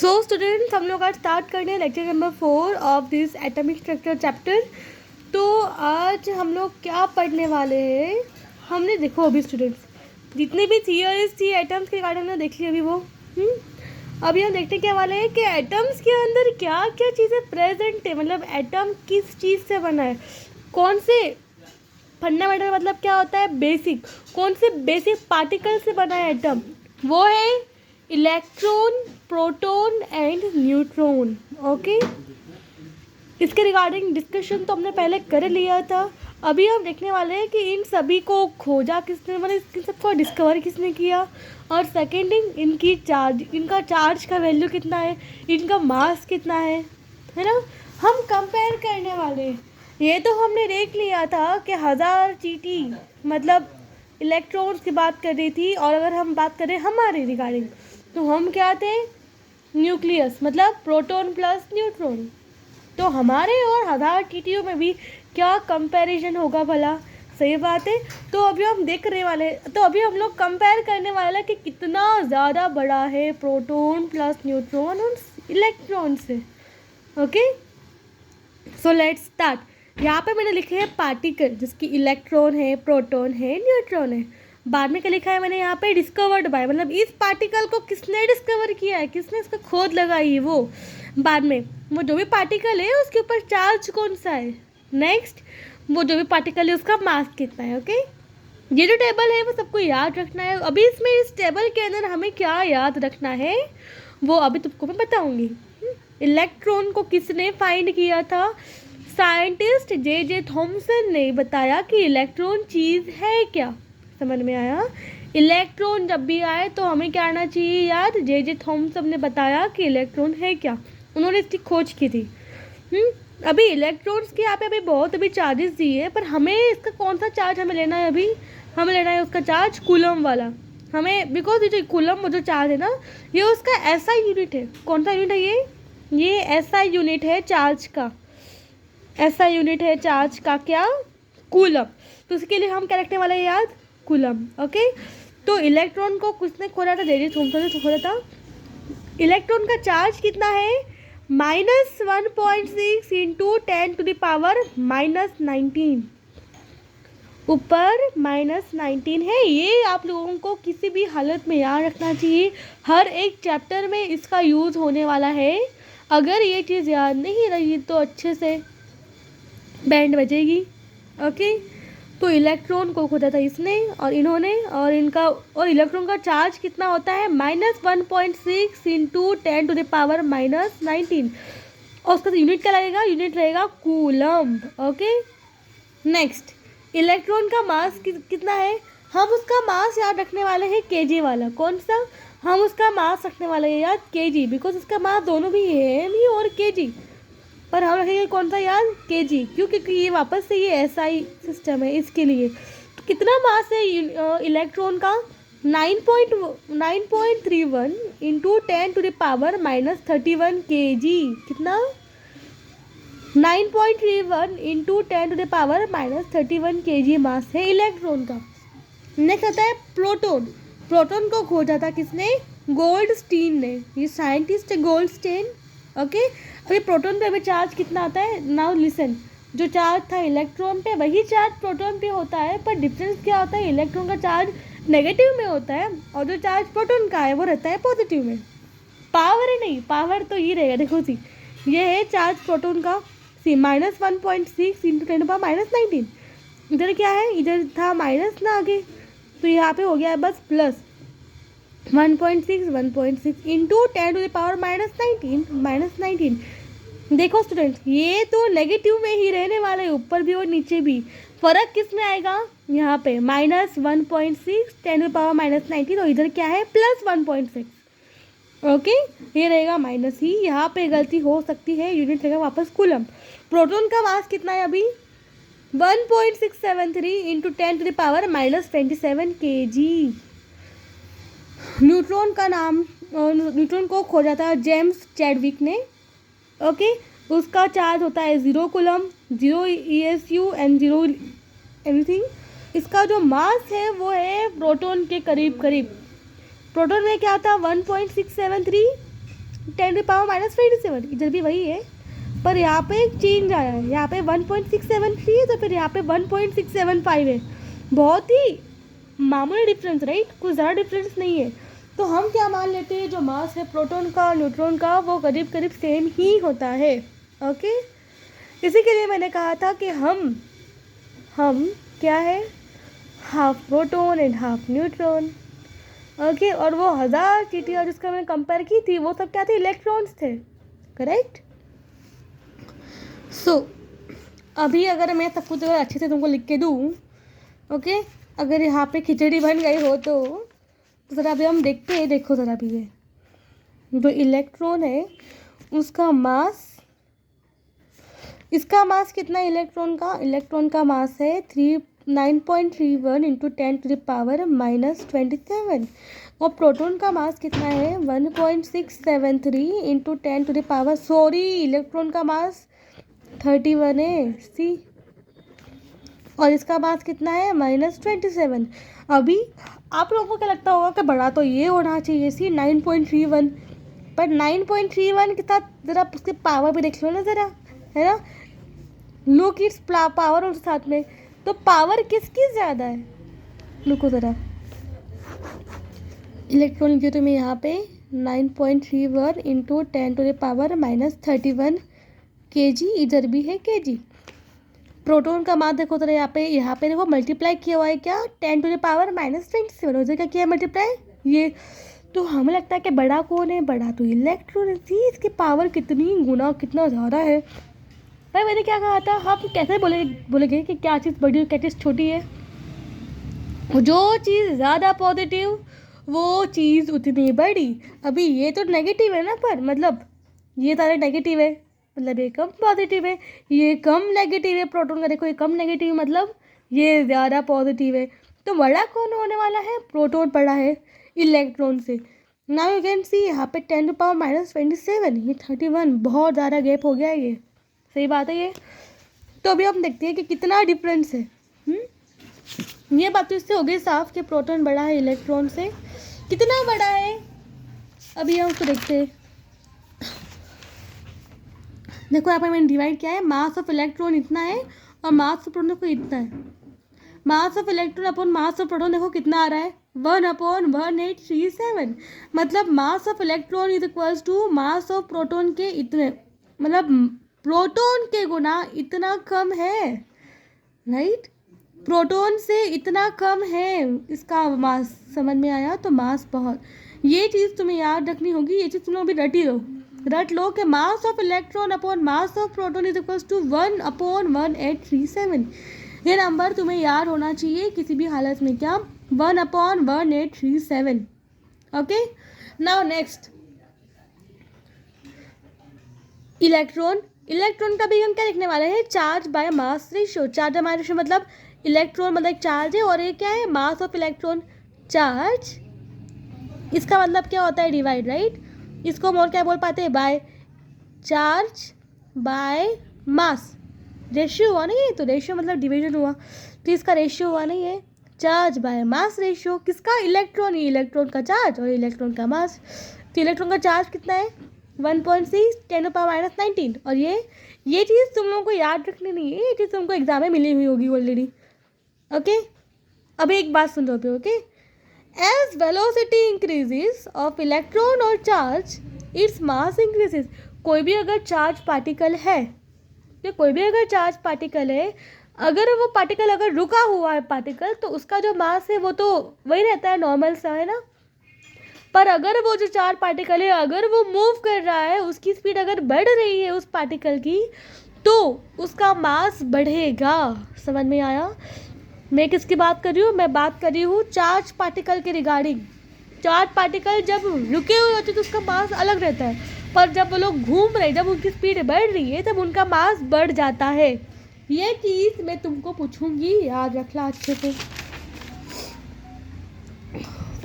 So students, हम लोग आज स्टार्ट करने हैं lecture number 4 of this atomic structure chapter. तो आज हम लोग क्या पढ़ने वाले हैं, हमने देखो अभी स्टूडेंट्स जितनी भी थियरीज थी एटम्स के रिगार्डिंग हमने देख ली अभी वो। अभी हम देखने क्या वाले हैं कि एटम्स के अंदर क्या क्या चीज़ें प्रेजेंट है, मतलब एटम किस चीज़ से बना है, कौन से फंडामेंटल मतलब क्या होता है बेसिक, कौन से बेसिक पार्टिकल से बना है एटम, वो है electron, proton and neutron. Okay, इसके रिगार्डिंग डिस्कशन तो हमने पहले कर लिया था। अभी हम देखने वाले हैं कि इन सभी को खोजा किसने, मतलब इन सबको डिस्कवर किसने किया, और सेकेंड इनकी चार्ज, इनका चार्ज का वैल्यू कितना है, इनका मास कितना है ना, हम कंपेयर करने वाले हैं। ये तो हमने देख लिया था कि 1000 चीटी मतलब इलेक्ट्रॉन्स की बात कर रही थी, और अगर हम बात करें हमारे रिगार्डिंग तो हम क्या थे, न्यूक्लियस मतलब प्रोटॉन प्लस न्यूट्रॉन। तो हमारे और 1000 टीटीओ में भी क्या कंपैरिजन होगा भला, सही बात है। तो अभी हम देख रहे वाले, तो अभी हम लोग कंपेयर करने वाले कि कितना ज़्यादा बड़ा है प्रोटॉन प्लस न्यूट्रॉन और इलेक्ट्रॉन से। Okay, so let's start. यहाँ पे मैंने लिखे हैं पार्टिकल जिसकी इलेक्ट्रॉन है, प्रोटॉन है, न्यूट्रॉन है। बाद में क्या लिखा है मैंने यहाँ पे, डिस्कवर्ड बाय, मतलब इस पार्टिकल को किसने डिस्कवर किया है, किसने इसका खोज लगाई है वो। बाद में वो जो भी पार्टिकल है उसके ऊपर चार्ज कौन सा है। नेक्स्ट, वो जो भी पार्टिकल है उसका मास कितना है। ओके, ये जो टेबल है वो सबको याद रखना है। अभी इसमें इस टेबल के अंदर हमें क्या याद रखना है वो अभी तुमको मैं बताऊंगी। इलेक्ट्रॉन को किसने फाइंड किया था, साइंटिस्ट जे थॉमसन ने बताया कि इलेक्ट्रॉन चीज़ है क्या। समझ में आया, इलेक्ट्रॉन जब भी आए तो हमें क्या आना चाहिए याद, जे थॉमसन ने बताया कि इलेक्ट्रॉन है क्या, उन्होंने इसकी खोज की थी। अभी इलेक्ट्रॉन्स के यहाँ पे अभी बहुत अभी चार्जेस दिए हैं, पर हमें इसका कौन सा चार्ज हमें लेना है, अभी हमें लेना है उसका चार्ज कूलम वाला हमें, बिकॉज ये जो कूलम वो जो चार्ज है ना, ये उसका ऐसा यूनिट है। कौन सा यूनिट है ये ऐसा यूनिट है चार्ज का, ऐसा यूनिट है चार्ज का क्या, कूलम। तो उसके लिए हम क्या रखने वाले हैं याद, कूलम। ओके, तो इलेक्ट्रॉन को किसने खोजा था, जे थॉमसन ने खोजा था। इलेक्ट्रॉन का चार्ज कितना है, -1.6 इंटू 10⁻⁻19, ऊपर -19 है। ये आप लोगों को किसी भी हालत में याद रखना चाहिए, हर एक चैप्टर में इसका यूज़ होने वाला है। अगर ये चीज़ याद नहीं रही तो अच्छे से बैंड बजेगी। ओके, तो इलेक्ट्रॉन को खोजा था इसने और इन्होंने, और इनका, और इलेक्ट्रॉन का चार्ज कितना होता है, -1.6 इंटू 10⁻⁻19, और उसका यूनिट क्या लगेगा, यूनिट रहेगा कूलम। ओके, नेक्स्ट, इलेक्ट्रॉन का मास कितना है, हम उसका मास याद रखने वाले हैं केजी वाला। कौन सा, हम उसका मास रखने वाले हैं याद केजी, बिकॉज उसका मास दोनों भी है एम और केजी, पर हम रखेंगे कौन सा याद, केजी। क्यों, क्योंकि ये वापस से ये एसआई सिस्टम है इसके लिए। तो कितना मास है इलेक्ट्रॉन का, 9.31 इंटू 10⁻⁻31 kg। कितना, 9.31 इंटू 10⁻⁻31 kg मास है इलेक्ट्रॉन का। नेक्स्ट आता है प्रोटॉन। प्रोटॉन को खोजा था किसने, गोल्डस्टीन ने, ये साइंटिस्ट है गोल्डस्टीन। ओके, अभी प्रोटॉन पे अभी चार्ज कितना आता है, नाउ लिसन, जो चार्ज था इलेक्ट्रॉन पे वही चार्ज प्रोटॉन पे होता है, पर डिफरेंस क्या होता है, इलेक्ट्रॉन का चार्ज नेगेटिव में होता है और जो चार्ज प्रोटॉन का है वो रहता है पॉजिटिव में। पावर है नहीं, पावर तो ये रहेगा, देखो सी ये है चार्ज प्रोटॉन का, सी -1.6 इंटू 10⁻⁻19। इधर क्या है, इधर था माइनस ना आगे, तो यहाँ पे हो गया है बस प्लस 1.6 इंटू 10⁻⁻19 देखो स्टूडेंट, ये तो नेगेटिव में ही रहने वाला है, ऊपर भी और नीचे भी। फर्क किस में आएगा, यहाँ पे -1.6 10⁻⁻19, और इधर क्या है +1.6। ओके, ये रहेगा माइनस ही, यहाँ पे गलती हो सकती है, यूनिट रहेगा वापस कूलम। प्रोटॉन का मास कितना है अभी, 1.673 इंटू 10⁻⁻27 kg। न्यूट्रॉन का नाम, न्यूट्रॉन को खोजा था जेम्स चैडविक ने। ओके, उसका चार्ज होता है 0 कूलम, 0 ESU एंड 0 एनीथिंग। इसका जो मास है वो है प्रोटॉन के करीब करीब। प्रोटॉन में क्या था, 1.673 10⁻⁻27, इधर भी वही है, पर यहाँ पे एक चेंज आया है, यहाँ पे 1.673 है तो फिर यहाँ पे 1.675 है। बहुत ही मामूली डिफरेंस, राइट, कुछ ज़्यादा डिफरेंस नहीं है। तो हम क्या मान लेते हैं, जो मास है प्रोटॉन का न्यूट्रॉन का वो करीब करीब सेम ही होता है। ओके, इसी के लिए मैंने कहा था कि हम क्या है, half proton and half neutron. Okay, और वो 1000 चीटी और जिसका मैंने कंपेयर की थी वो सब क्या थे, इलेक्ट्रॉन्स थे, करेक्ट। सो अभी अगर मैं सब कुछ अच्छे से तुमको लिख के दूँ, ओके, अगर यहाँ पे खिचड़ी बन गई हो तो ज़रा अभी हम देखते हैं, देखो ज़रा भी ये जो इलेक्ट्रॉन है उसका मास, इसका मास कितना है इलेक्ट्रॉन का मास है 9.31 इंटू 10⁻⁻27 और प्रोटॉन का मास कितना है 1.673 इंटू 10⁻, सॉरी इलेक्ट्रॉन का मास 31 है, सी, और इसका मास कितना है -27। अभी आप लोगों को क्या लगता होगा कि बड़ा तो ये होना चाहिए, सी 9.31, पर 9.31 के साथ ज़रा उसके पावर भी देख लो ना ज़रा, है ना, लुक इट्स पावर और साथ में, तो पावर किसकी ज़्यादा है, लुको ज़रा, इलेक्ट्रॉन लिखिए तो मैं यहाँ पे 9.31 इंटू 10⁻⁻31 kg, इधर भी है kg। प्रोटॉन का मास देखो ज़रा, यहाँ पे देखो मल्टीप्लाई किया हुआ है क्या 10⁻⁻27, हो जाएगा क्या मल्टीप्लाई ये, तो हमें लगता है कि बड़ा कौन है, बड़ा तो इलेक्ट्रॉन है, सी इसकी पावर कितनी गुना कितना ज़्यादा है। भाई मैंने क्या कहा था, हम कैसे बोलेंगे कि क्या चीज़ बड़ी और क्या चीज़ छोटी है, जो चीज़ ज़्यादा पॉजिटिव वो चीज़ उतनी बड़ी। अभी ये तो नेगेटिव है ना, पर मतलब ये सारे नेगेटिव है, मतलब ये कम पॉजिटिव है, ये कम नेगेटिव है, प्रोटॉन का देखो ये कम नेगेटिव मतलब ये ज़्यादा पॉजिटिव है, तो बड़ा कौन होने वाला है, प्रोटॉन बड़ा है इलेक्ट्रॉन से। नाउ यू कैन सी यहाँ पे 10⁻⁻27, ये 31, बहुत ज़्यादा गैप हो गया है, ये सही बात है ये। तो अभी हम देखते हैं कि कितना डिफरेंस है। ये बात तो इससे हो गई साफ कि प्रोटॉन बड़ा है इलेक्ट्रॉन से, कितना बड़ा है अभी हम उसको देखते हैं। देखो यहाँ पर मैंने डिवाइड किया है, मास ऑफ इलेक्ट्रॉन इतना है और मास ऑफ प्रोटॉन को इतना है, mass of electron upon mass of proton देखो कितना आ रहा है 1/1837, मतलब mass of electron is equals to mass of proton के इतने, मतलब प्रोटॉन के गुना इतना कम है, राइट, प्रोटॉन से इतना कम है इसका मास, समझ में आया, तो मास बहुत, ये चीज़ तुम्हें याद रखनी होगी, ये चीज़ तुम लोग भी रट लो कि mass of electron upon mass of proton is equals to 1/1837, ये नंबर तुम्हें याद होना चाहिए किसी भी हालत में, क्या 1/1837। ओके, नाउ नेक्स्ट इलेक्ट्रॉन का भी हम क्या लिखने वाले हैं, charge by mass ratio, charge by mass ratio मतलब इलेक्ट्रॉन मतलब चार्ज है और ये क्या है मास ऑफ इलेक्ट्रॉन चार्ज, इसका मतलब क्या होता है डिवाइड, राइट, इसको हम और क्या बोल पाते हैं, by charge by mass ratio हुआ नहीं है, तो रेशियो मतलब डिवीजन हुआ, तो इसका रेशियो हुआ नहीं है, चार्ज बाय मास रेशियो, किसका, इलेक्ट्रॉन का चार्ज और इलेक्ट्रॉन का मास, तो इलेक्ट्रॉन का चार्ज कितना है 1.6 10⁻⁻19, और ये चीज़ तुम लोगों को याद रखनी नहीं है, ये चीज़ तुमको एग्जाम में मिली हुई होगी ऑलरेडी। ओके, अब एक बात सुन लो, okay, as velocity increases of electron और चार्ज इट्स मास इंक्रीजेस, कोई भी अगर चार्ज पार्टिकल है, तो कोई भी अगर चार्ज पार्टिकल है, अगर वो पार्टिकल अगर रुका हुआ है पार्टिकल, तो उसका जो मास है वो तो वही रहता है नॉर्मल सा, है ना, पर अगर वो जो चार्ज पार्टिकल है अगर वो मूव कर रहा है, उसकी स्पीड अगर बढ़ रही है उस पार्टिकल की, तो उसका मास बढ़ेगा, समझ में आया, मैं किसकी बात कर रही हूँ, मैं बात कर रही हूँ चार्ज पार्टिकल के रिगार्डिंग। चार्ज पार्टिकल जब रुके हुए होते तो उसका मास अलग रहता है, पर जब वो लोग घूम रहे, जब उनकी स्पीड बढ़ रही है तब उनका मास बढ़ जाता है, ये चीज़ मैं तुमको पूछूंगी, याद रखना अच्छे से।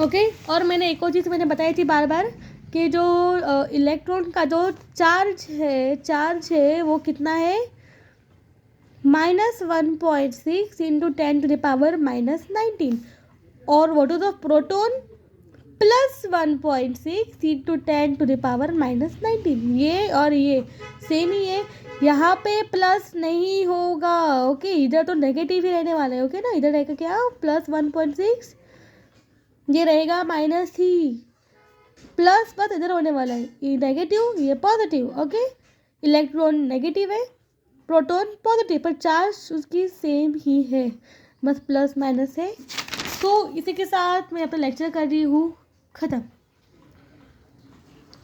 ओके, और मैंने एक और चीज़ मैंने बताई थी बार बार कि जो इलेक्ट्रॉन का जो चार्ज है वो कितना है -1.6 इंटू 10⁻⁻19, और what is the proton +1.6 into 10⁻⁻19। ये और ये सेम ही है, यहाँ पे प्लस नहीं होगा। ओके, इधर तो नेगेटिव ही रहने वाला है। ओके ना, इधर रहेगा क्या +1.6, ये रहेगा -3, प्लस बस इधर होने वाला है, ये नेगेटिव ये पॉजिटिव। ओके, इलेक्ट्रॉन नेगेटिव है, प्रोटॉन पॉजिटिव, पर चार्ज उसकी सेम ही है, बस प्लस माइनस है। तो इसी के साथ मैं अपना लेक्चर कर रही हूँ ख़त्म।